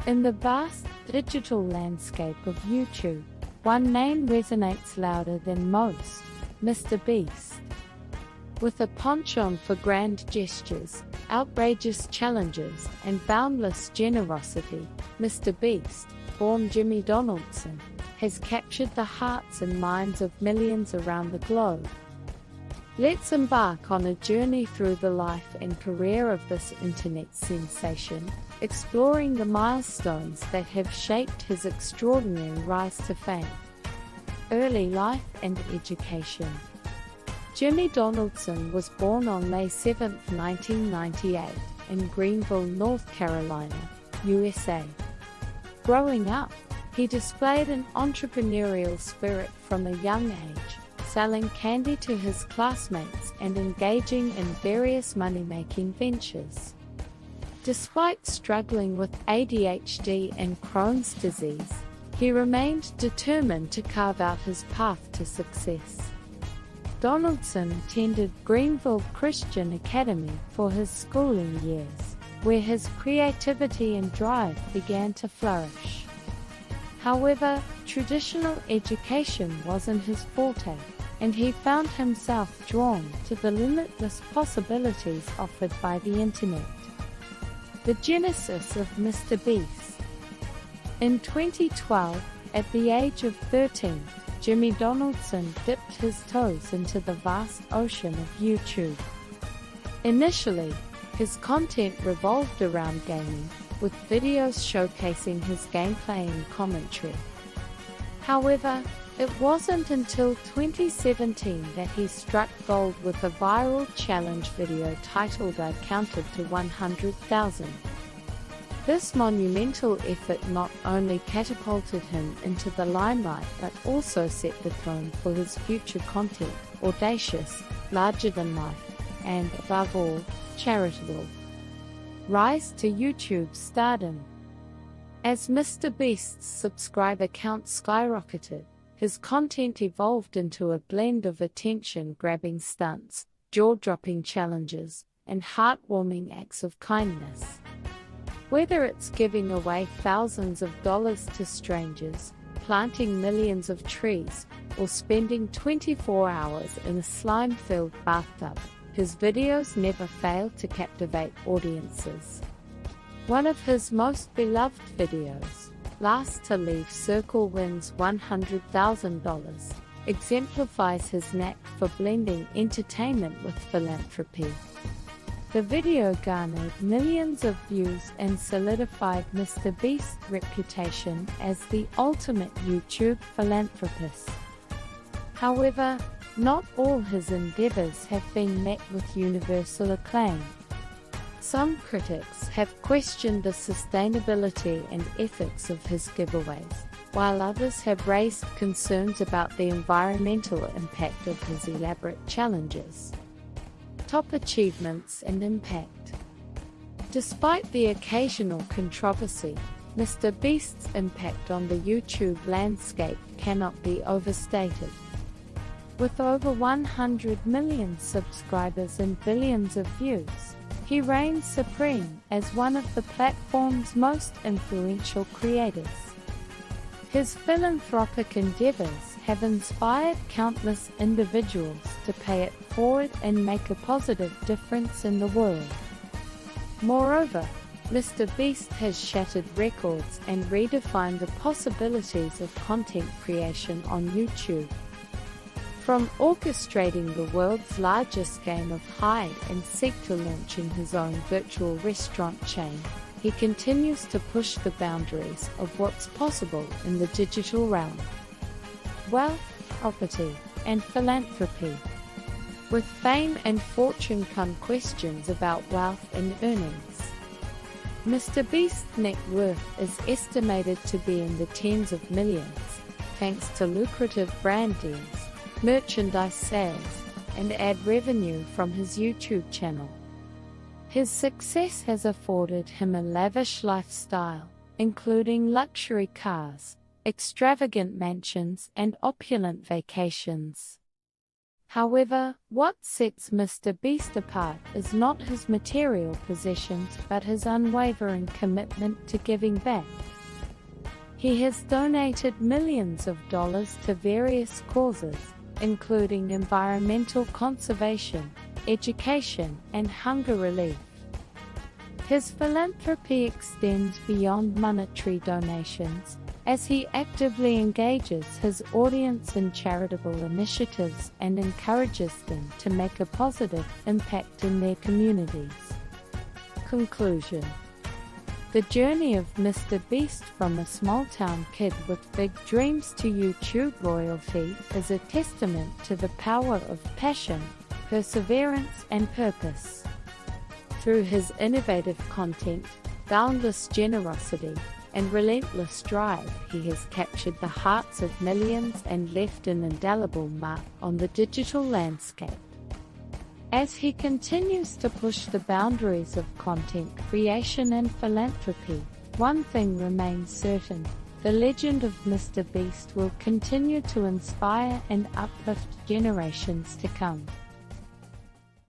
In the vast digital landscape of YouTube, one name resonates louder than most: Mr. Beast. With a penchant for grand gestures, outrageous challenges, and boundless generosity, Mr. Beast, born Jimmy Donaldson, has captured the hearts and minds of millions around the globe. Let's embark on a journey through the life and career of this internet sensation, exploring the milestones that have shaped his extraordinary rise to fame. Early life and education. Jimmy Donaldson was born on May 7, 1998, in Greenville, North Carolina, USA. Growing up, he displayed an entrepreneurial spirit from a young age, selling candy to his classmates and engaging in various money-making ventures. Despite struggling with ADHD and Crohn's disease, he remained determined to carve out his path to success. Donaldson attended Greenville Christian Academy for his schooling years, where his creativity and drive began to flourish. However, traditional education wasn't his forte, and he found himself drawn to the limitless possibilities offered by the internet. The genesis of Mr. Beast. In 2012, at the age of 13, Jimmy Donaldson dipped his toes into the vast ocean of YouTube. Initially, his content revolved around gaming, with videos showcasing his gameplay and commentary. However, it wasn't until 2017 that he struck gold with a viral challenge video titled "I Counted to 100,000. This monumental effort not only catapulted him into the limelight but also set the tone for his future content: audacious, larger than life, and, above all, charitable. Rise to YouTube stardom. As Mr. Beast's subscriber count skyrocketed, his content evolved into a blend of attention-grabbing stunts, jaw-dropping challenges, and heartwarming acts of kindness. Whether it's giving away thousands of dollars to strangers, planting millions of trees, or spending 24 hours in a slime-filled bathtub, his videos never fail to captivate audiences. One of his most beloved videos, Last to Leave Circle Wins $100,000, exemplifies his knack for blending entertainment with philanthropy. The video garnered millions of views and solidified Mr. Beast's reputation as the ultimate YouTube philanthropist. However, not all his endeavors have been met with universal acclaim. Some critics have questioned the sustainability and ethics of his giveaways, while others have raised concerns about the environmental impact of his elaborate challenges. Top achievements and impact. Despite the occasional controversy, Mr. Beast's impact on the YouTube landscape cannot be overstated. With over 100 million subscribers and billions of views, he reigns supreme as one of the platform's most influential creators. His philanthropic endeavors have inspired countless individuals to pay it forward and make a positive difference in the world. Moreover, Mr. Beast has shattered records and redefined the possibilities of content creation on YouTube. From orchestrating the world's largest game of hide and seek to launching his own virtual restaurant chain, he continues to push the boundaries of what's possible in the digital realm. Wealth, property, and philanthropy. With fame and fortune come questions about wealth and earnings. Mr. Beast's net worth is estimated to be in the tens of millions, thanks to lucrative brand deals, merchandise sales, and ad revenue from his YouTube channel. His success has afforded him a lavish lifestyle, including luxury cars, extravagant mansions, and opulent vacations. However, what sets Mr. Beast apart is not his material possessions but his unwavering commitment to giving back. He has donated millions of dollars to various causes, including environmental conservation, education, and hunger relief. His philanthropy extends beyond monetary donations, as he actively engages his audience in charitable initiatives and encourages them to make a positive impact in their communities. Conclusion. The journey of Mr. Beast from a small-town kid with big dreams to YouTube royalty is a testament to the power of passion, perseverance, and purpose. Through his innovative content, boundless generosity, and relentless drive, he has captured the hearts of millions and left an indelible mark on the digital landscape. As he continues to push the boundaries of content creation and philanthropy, one thing remains certain: the legend of Mr. Beast will continue to inspire and uplift generations to come.